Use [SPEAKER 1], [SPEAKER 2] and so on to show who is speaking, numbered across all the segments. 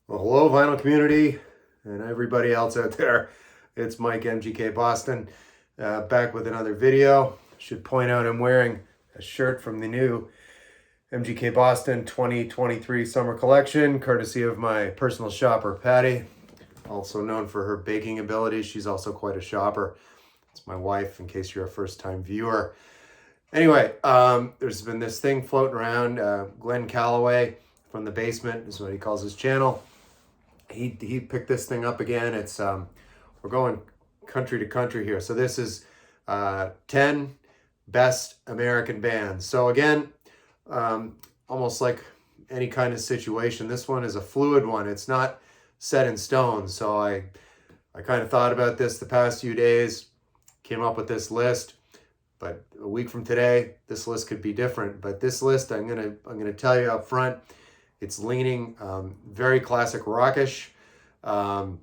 [SPEAKER 1] Well, hello, vinyl community and everybody else out there. It's Mike, MGK Boston, back with another video. Should point out I'm wearing a shirt from the new MGK Boston 2023 summer collection, courtesy of my personal shopper, Patty, also known for her baking abilities. She's also quite a shopper. It's my wife, in case you're a first-time viewer. Anyway, there's been this thing floating around. Glenn Calloway from the basement is what he calls his channel. He picked this thing up again. It's we're going country to country here. So this is 10 best American bands. So again, almost like any kind of situation, this one is a fluid one. It's not set in stone. So I kind of thought about this the past few days, came up with this list. But a week from today, this list could be different. But this list, I'm gonna tell you up front, it's leaning very classic rockish, but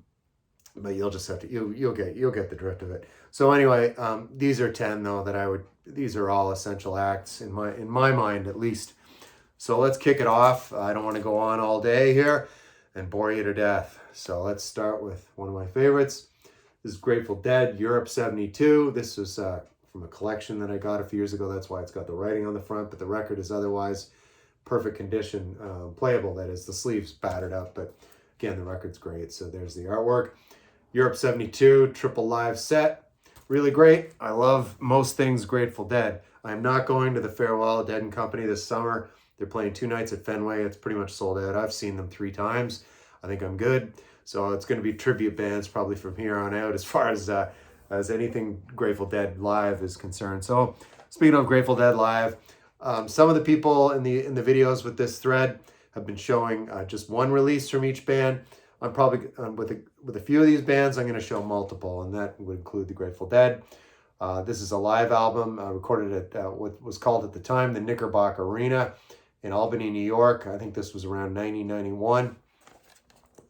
[SPEAKER 1] you'll just have to you'll get the drift of it. So anyway, these are 10 though that these are all essential acts in my mind at least. So let's kick it off. I don't want to go on all day here and bore you to death. So let's start with one of my favorites. This is Grateful Dead, Europe 72. This was from a collection that I got a few years ago. That's why it's got the writing on the front, but the record is otherwise perfect condition, playable. That is, the sleeves battered up, but again, the record's great. So there's the artwork. Europe 72, triple live set. Really great. I love most things Grateful Dead. I'm not going to the Farewell Dead and Company this summer. They're playing 2 nights at Fenway. It's pretty much sold out. I've seen them 3 times. I think I'm good. So it's going to be tribute bands probably from here on out as far as anything Grateful Dead live is concerned. So speaking of Grateful Dead live, some of the people in the videos with this thread have been showing just one release from each band. I'm probably with a few of these bands, I'm going to show multiple, and that would include the Grateful Dead. This is a live album recorded at what was called at the time the Knickerbocker Arena in Albany, New York. I think this was around 1991.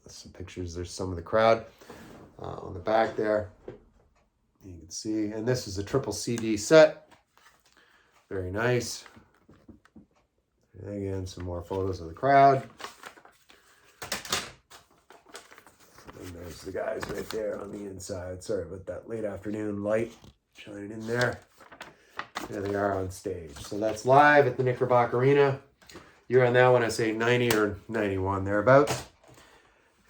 [SPEAKER 1] Some pictures. There's some of the crowd on the back there. You can see, and this is a triple CD set. Very nice. And again, some more photos of the crowd. And there's the guys right there on the inside. Sorry about that late afternoon light shining in there. There they are on stage. So that's live at the Knickerbocker Arena. You're on that one, I say 90 or 91, thereabouts.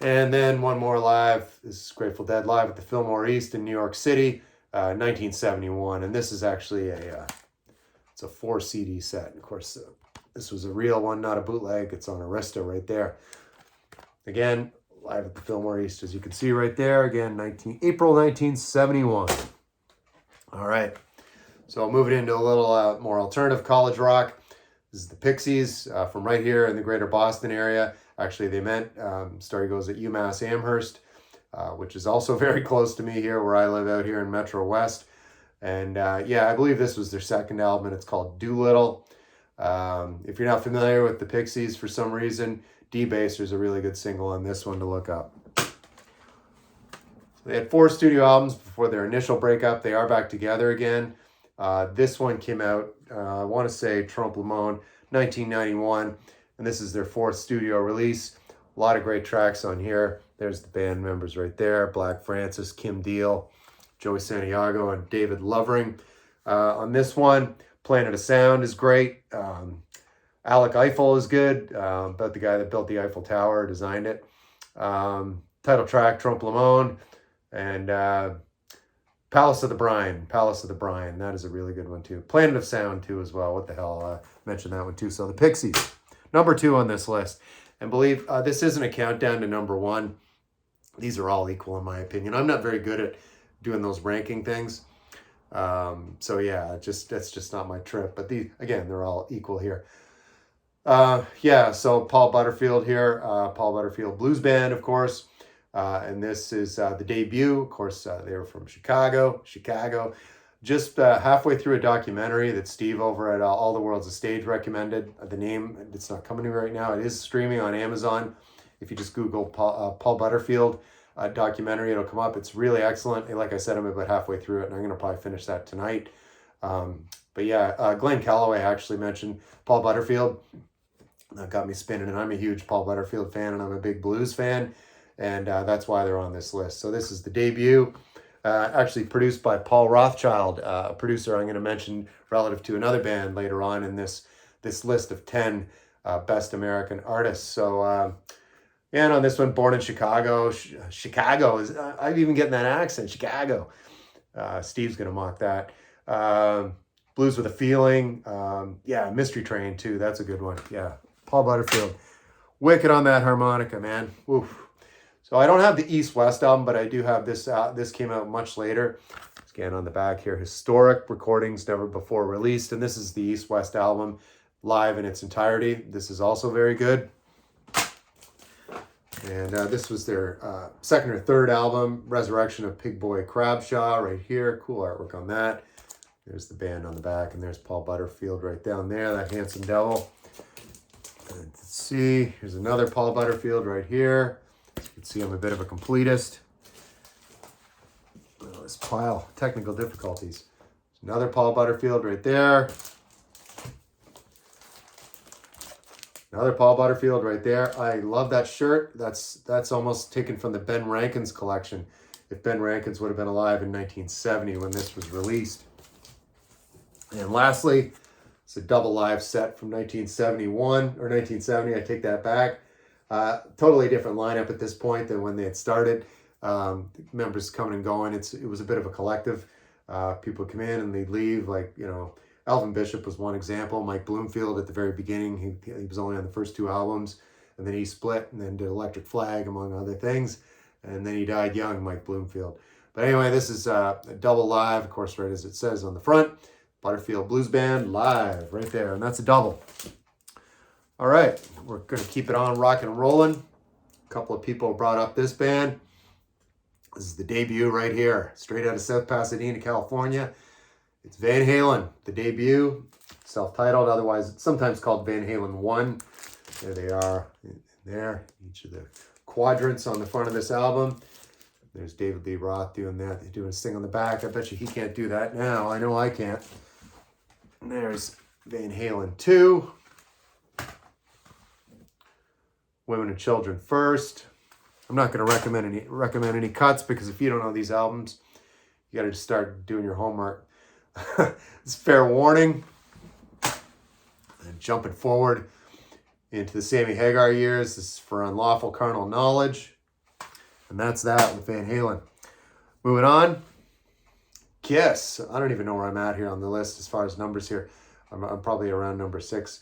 [SPEAKER 1] And then one more live. This is Grateful Dead live at the Fillmore East in New York City, 1971. And this is actually it's a 4 CD set. And of course, this was a real one, not a bootleg. It's on Arista right there. Again, live at the Fillmore East, as you can see right there. Again, April 1971. All right. So moving into a little more alternative college rock. This is the Pixies from right here in the greater Boston area. Actually, they met, story goes, at UMass Amherst, which is also very close to me here where I live out here in Metro West. And yeah, I believe this was their second album, and it's called Doolittle. If you're not familiar with the Pixies for some reason, D-Baser is a really good single on this one to look up. They had 4 studio albums before their initial breakup. They are back together again. This one came out, I want to say, Trompe le Monde, 1991. And this is their 4th studio release. A lot of great tracks on here. There's the band members right there. Black Francis, Kim Deal, Joey Santiago, and David Lovering. On this one, Planet of Sound is great. Alec Eiffel is good, about the guy that built the Eiffel Tower, designed it. Title track, Trompe le Monde. And Palace of the Brine. That is a really good one too. Planet of Sound too as well. What the hell? Mentioned that one too. So the Pixies, number 2 on this list. And believe this isn't a countdown to number 1. These are all equal in my opinion. I'm not very good at doing those ranking things. So yeah, that's just not my trip. But again, they're all equal here. Yeah, so Paul Butterfield here. Paul Butterfield Blues Band, of course. And this is the debut. Of course, they were from Chicago. Just halfway through a documentary that Steve over at All the World's a Stage recommended. The name, it's not coming to me right now. It is streaming on Amazon. If you just Google Paul Butterfield documentary, it'll come up. It's really excellent. And like I said, I'm about halfway through it, and I'm going to probably finish that tonight. But yeah, Glenn Calloway actually mentioned Paul Butterfield That got me spinning, and I'm a huge Paul Butterfield fan, and I'm a big blues fan, and that's why they're on this list. So this is the debut, actually produced by Paul Rothschild, a producer I'm going to mention relative to another band later on in this list of 10 best American artists. So, and on this one, born in Chicago. Chicago is, I'm even getting that accent, Chicago. Steve's going to mock that. Blues with a Feeling. Yeah, Mystery Train too. That's a good one. Yeah, Paul Butterfield. Wicked on that harmonica, man. Oof. So I don't have the East-West album, but I do have this. This came out much later. Again, on the back here, historic recordings never before released. And this is the East-West album live in its entirety. This is also very good. And this was their second or third album, Resurrection of Pig Boy Crabshaw, right here. Cool artwork on that. There's the band on the back, and there's Paul Butterfield right down there, that handsome devil. And let's see, here's another Paul Butterfield right here. As you can see, I'm a bit of a completist. Oh, this pile, technical difficulties. There's another Paul Butterfield right there. Another Paul Butterfield right there. I love that shirt. That's almost taken from the Ben Rankins collection. If Ben Rankins would have been alive in 1970 when this was released. And lastly, it's a double live set from 1971 or 1970. I take that back. Totally different lineup at this point than when they had started. Members coming and going. It was a bit of a collective. People come in and they leave. Like, you know, Alvin Bishop was one example. Mike Bloomfield at the very beginning, he was only on the first two albums, and then he split and then did Electric Flag, among other things, and then he died young, Mike Bloomfield. But anyway, this is a double live, of course, right as it says on the front. Butterfield Blues Band live right there, and that's a double. All right, we're going to keep it on rocking and rolling. A couple of people brought up this band. This is the debut right here, straight out of South Pasadena, California. It's Van Halen, the debut, self-titled, otherwise it's sometimes called Van Halen 1. There they are, there, each of the quadrants on the front of this album. There's David Lee Roth doing that. They're doing his thing on the back. I bet you he can't do that now. I know I can't. And there's Van Halen 2. Women and Children First. I'm not going to recommend any cuts, because if you don't know these albums, you got to just start doing your homework. It's fair warning. And jumping forward into the Sammy Hagar years, this is for Unlawful Carnal Knowledge. And that's that with Van Halen. Moving on. Kiss. I don't even know where I'm at here on the list as far as numbers here. I'm probably around number 6.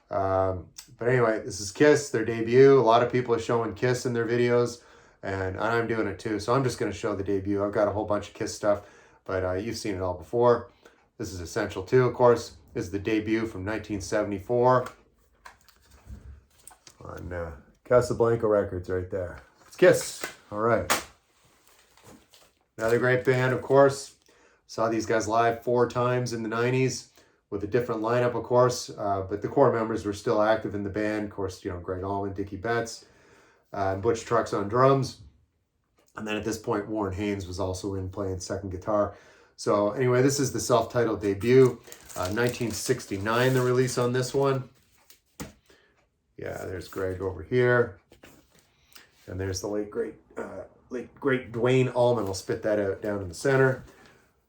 [SPEAKER 1] But anyway, this is Kiss, their debut. A lot of people are showing Kiss in their videos, and I'm doing it too. So I'm just going to show the debut. I've got a whole bunch of Kiss stuff, but you've seen it all before. This is Essential 2, of course. This is the debut from 1974 on Casablanca Records right there. It's Kiss. All right. Another great band, of course. Saw these guys live 4 times in the 90s with a different lineup, of course. But the core members were still active in the band. Of course, you know, Greg Allman, Dickie Betts, Butch Trucks on drums. And then at this point, Warren Haynes was also in playing second guitar. So anyway, this is the self-titled debut. 1969, the release on this one. Yeah, there's Greg over here. And there's the late great Dwayne Allman. I'll spit that out down in the center.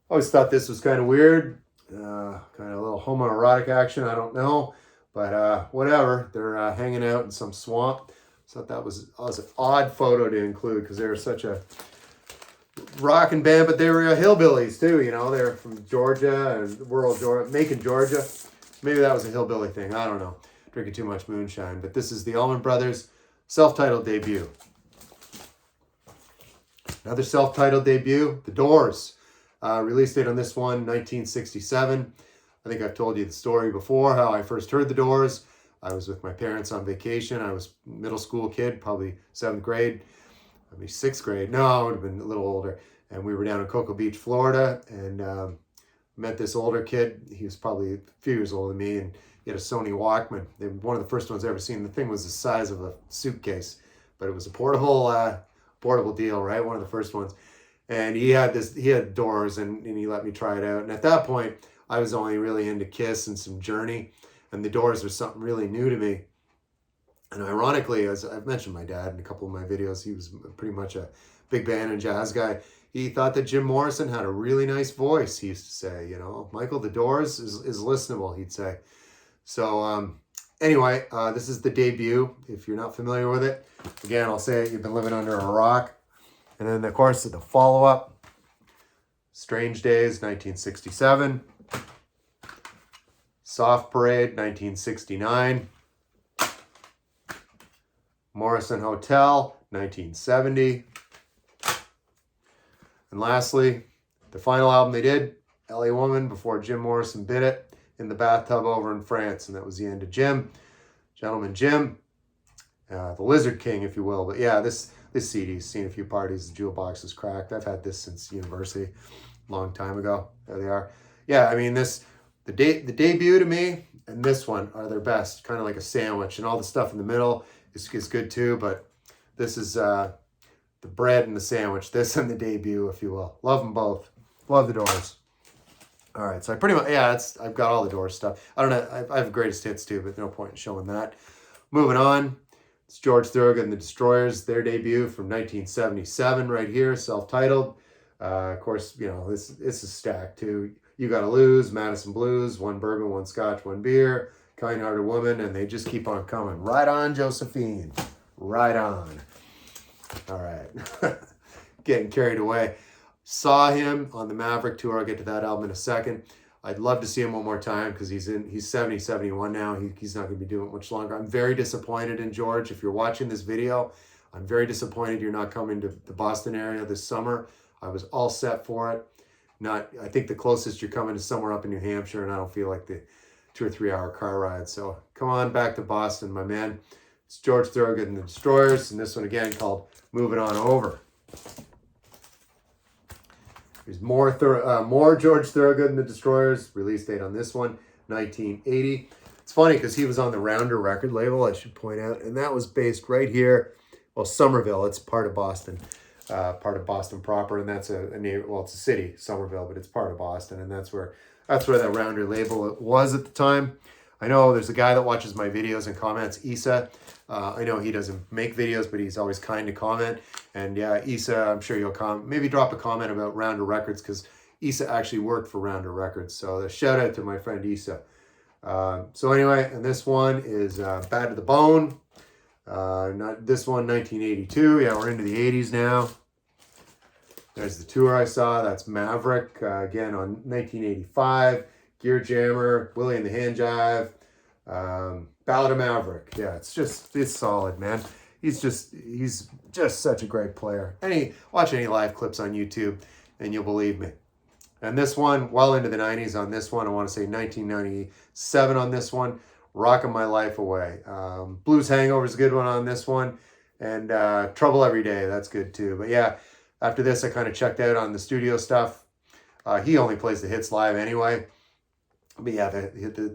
[SPEAKER 1] Always thought this was kind of weird. Kind of a little homoerotic action, I don't know. But whatever, they're hanging out in some swamp. So that was an odd photo to include, because they were such a rocking band, but they were hillbillies too, you know. They're from Georgia and rural Georgia, Macon, Georgia. Maybe that was a hillbilly thing, I don't know. Drinking too much moonshine. But this is the Allman Brothers self-titled debut. Another self-titled debut, The Doors. Release date on this one, 1967. I think I've told you the story before, how I first heard The Doors. I was with my parents on vacation. I was a middle school kid, probably 7th grade, maybe 6th grade. No, I would have been a little older. And we were down in Cocoa Beach, Florida, and met this older kid. He was probably a few years older than me, and he had a Sony Walkman. One of the first ones I ever seen. The thing was the size of a suitcase, but it was a portable deal, right? One of the first ones. And he had Doors, and he let me try it out. And at that point, I was only really into Kiss and some Journey, and the Doors were something really new to me. And ironically, as I've mentioned my dad in a couple of my videos, he was pretty much a big band and jazz guy. He thought that Jim Morrison had a really nice voice. He used to say, you know, Michael, the Doors is listenable, he'd say. So anyway, this is the debut. If you're not familiar with it, again, I'll say it, you've been living under a rock. And then, of course, the follow-up, Strange Days, 1967. Soft Parade, 1969. Morrison Hotel, 1970. And lastly, the final album they did, LA Woman, before Jim Morrison bit it in the bathtub over in France. And that was the end of Jim. Gentleman Jim, the Lizard King, if you will. But yeah, this CD's seen a few parties. The jewel box is cracked. I've had this since university, a long time ago. There they are. Yeah, I mean, the debut to me and this one are their best, kind of like a sandwich. And all the stuff in the middle is good too. But this is the bread and the sandwich. This and the debut, if you will. Love them both. Love the Doors. All right, so I pretty much, yeah, I've got all the Doors stuff. I don't know, I have greatest hits too, but no point in showing that. Moving on, it's George Thorogood and the Destroyers, their debut from 1977 right here, self-titled. Of course, you know, this is stacked too. You Gotta Lose, Madison Blues, One Bourbon, One Scotch, One Beer, Kind-Hearted Woman, and they just keep on coming. Right on, Josephine. Right on. All right. Getting carried away. Saw him on the Maverick tour. I'll get to that album in a second. I'd love to see him one more time because he's 70, 71 now. He's not going to be doing it much longer. I'm very disappointed in George. If you're watching this video, I'm very disappointed you're not coming to the Boston area this summer. I was all set for it. I think the closest you're coming is somewhere up in New Hampshire, and I don't feel like the 2 or 3 hour car ride. So come on back to Boston, my man. It's George Thorogood and the Destroyers, and this one again called Moving On Over. There's more George Thorogood and the Destroyers. Release date on this one, 1980. It's funny because he was on the Rounder record label, I should point out, and that was based right here. Well, Somerville, it's part of Boston proper, and that's a name. Well, it's a city, Somerville, but it's part of Boston, and that's where that Rounder label was at the time. I know there's a guy that watches my videos and comments, Issa. I know he doesn't make videos, but he's always kind to comment. And yeah, Issa, I'm sure you'll maybe drop a comment about Rounder Records because Issa actually worked for Rounder Records. So a shout out to my friend Issa. So anyway, and this one is Bad to the Bone. Not this one, 1982. Yeah, we're into the 80s now. There's the tour I saw. That's Maverick, again on 1985. Gear Jammer, Willie and the Hand Jive, Ballad of Maverick. Yeah, it's solid, man. He's just such a great player. Watch any live clips on YouTube, and you'll believe me. And this one, well into the 90s on this one. I want to say 1997 on this one. Rocking My Life Away. Blues Hangover is a good one on this one. And Trouble Every Day, that's good too. But yeah, after this, I kind of checked out on the studio stuff. He only plays the hits live anyway. But yeah,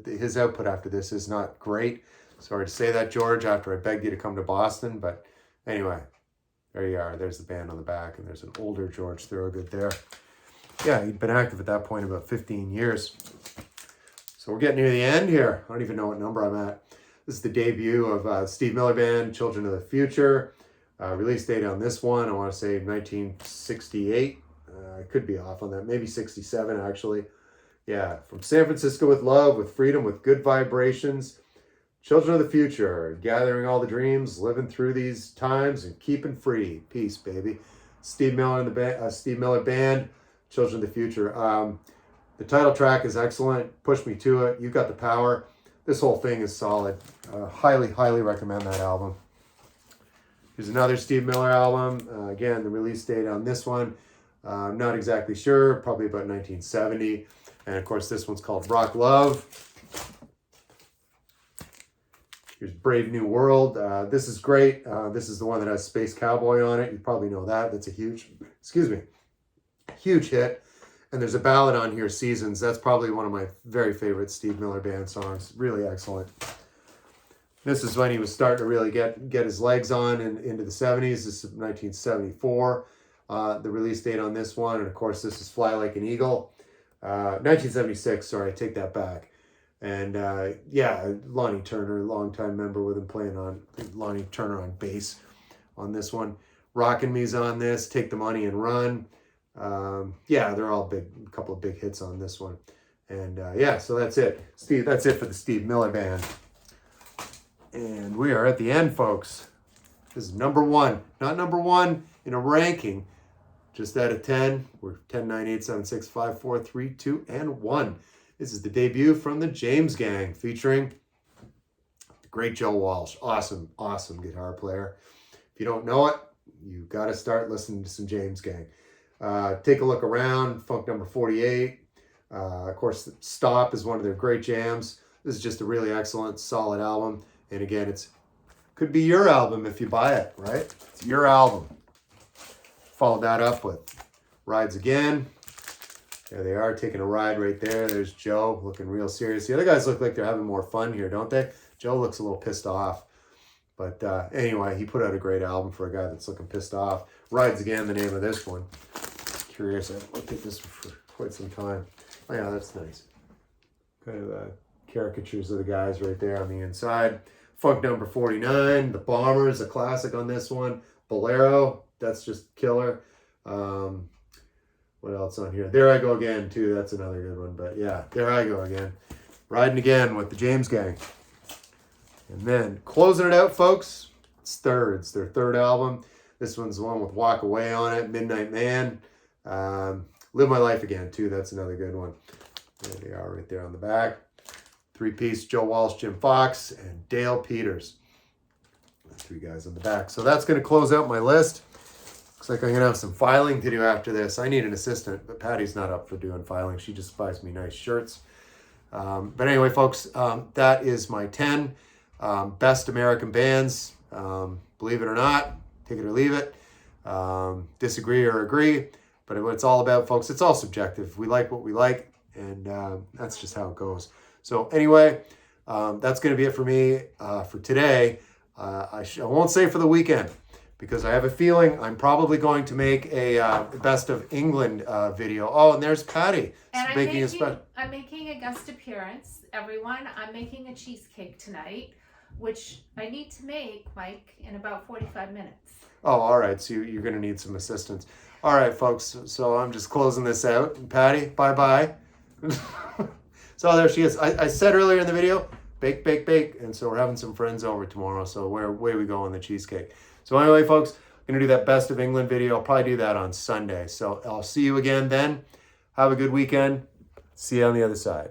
[SPEAKER 1] his output after this is not great. Sorry to say that, George, after I begged you to come to Boston. But anyway, there you are. There's the band on the back, and there's an older George Thorogood there. Yeah, he'd been active at that point about 15 years. So we're getting near the end here. I don't even know what number I'm at. This is the debut of Steve Miller Band, Children of the Future. Release date on this one, I want to say 1968. I could be off on that. Maybe 67, actually. Yeah, from San Francisco with love, with freedom, with good vibrations. Children of the Future, gathering all the dreams, living through these times, and keeping free. Peace, baby. Steve Miller and the Steve Miller Band, Children of the Future. The title track is excellent. Push Me to It. You Got the Power. This whole thing is solid. Highly, highly recommend that album. Here's another Steve Miller album. Again, the release date on this one, I'm not exactly sure. Probably about 1970. And of course, this one's called Rock Love. Here's Brave New World. This is great. This is the one that has Space Cowboy on it. You probably know that. That's a huge hit. And there's a ballad on here, Seasons. That's probably one of my very favorite Steve Miller Band songs. Really excellent. This is when he was starting to really get his legs on into the 70s. This is 1974. The release date on this one. And of course, this is Fly Like an Eagle. 1976, sorry, I take that back. And yeah, Lonnie Turner, longtime member with him, playing on Lonnie Turner on bass on this one. Rockin' Me's on this, Take the Money and Run. Yeah, they're all big, a couple of big hits on this one. And yeah, so that's it. Steve, that's it for the Steve Miller Band. And we are at the end, folks. This is number one. Not number one in a ranking. Just out of 10. We're 10, 9, 8, 7, 6, 5, 4, 3, 2, and 1. This is the debut from the James Gang, featuring the great Joe Walsh. Awesome, awesome guitar player. If you don't know it, you got to start listening to some James Gang. Take a look around. Funk number 48. Of course, Stop is one of their great jams. This is just a really excellent, solid album. And again, it's could be your album if you buy it, right? It's your album. Follow that up with Rides Again. There they are, taking a ride right there. There's Joe, looking real serious. The other guys look like they're having more fun here, don't they? Joe looks a little pissed off. But anyway, he put out a great album for a guy that's looking pissed off. Rides Again, the name of this one. Curious, I looked at this for quite some time. Oh yeah, that's nice. Kind of caricatures of the guys right there on the inside. Funk number 49, The Bombers, a classic on this one. Bolero, that's just killer. What else on here? There I Go Again, too. That's another good one. But yeah, There I Go Again. Riding Again with the James Gang. And then closing it out, folks, it's Thirds, their third album. This one's the one with Walk Away on it, Midnight Man. Live My Life Again, too. That's another good one. There they are right there on the back. Three-piece, Joe Walsh, Jim Fox, and Dale Peters. Three guys on the back. So that's going to close out my list. Looks like I'm going to have some filing to do after this. I need an assistant, but Patty's not up for doing filing. She just buys me nice shirts. But anyway, folks, that is my 10 best American bands. Believe it or not, take it or leave it. Disagree or agree. But what it's all about, folks, it's all subjective. We like what we like, and that's just how it goes. So anyway, that's going to be it for me for today. I won't say for the weekend, because I have a feeling I'm probably going to make a Best of England video. Oh, and there's Patty.
[SPEAKER 2] And I'm making a guest appearance, everyone. I'm making a cheesecake tonight, which I need to make, Mike, in about 45 minutes.
[SPEAKER 1] Oh, all right. So you're going to need some assistance. All right, folks. So I'm just closing this out. Patty, bye-bye. So there she is. I said earlier in the video, bake, bake, bake. And so we're having some friends over tomorrow. So away we go on the cheesecake. So anyway, folks, I'm going to do that Best of England video. I'll probably do that on Sunday. So I'll see you again then. Have a good weekend. See you on the other side.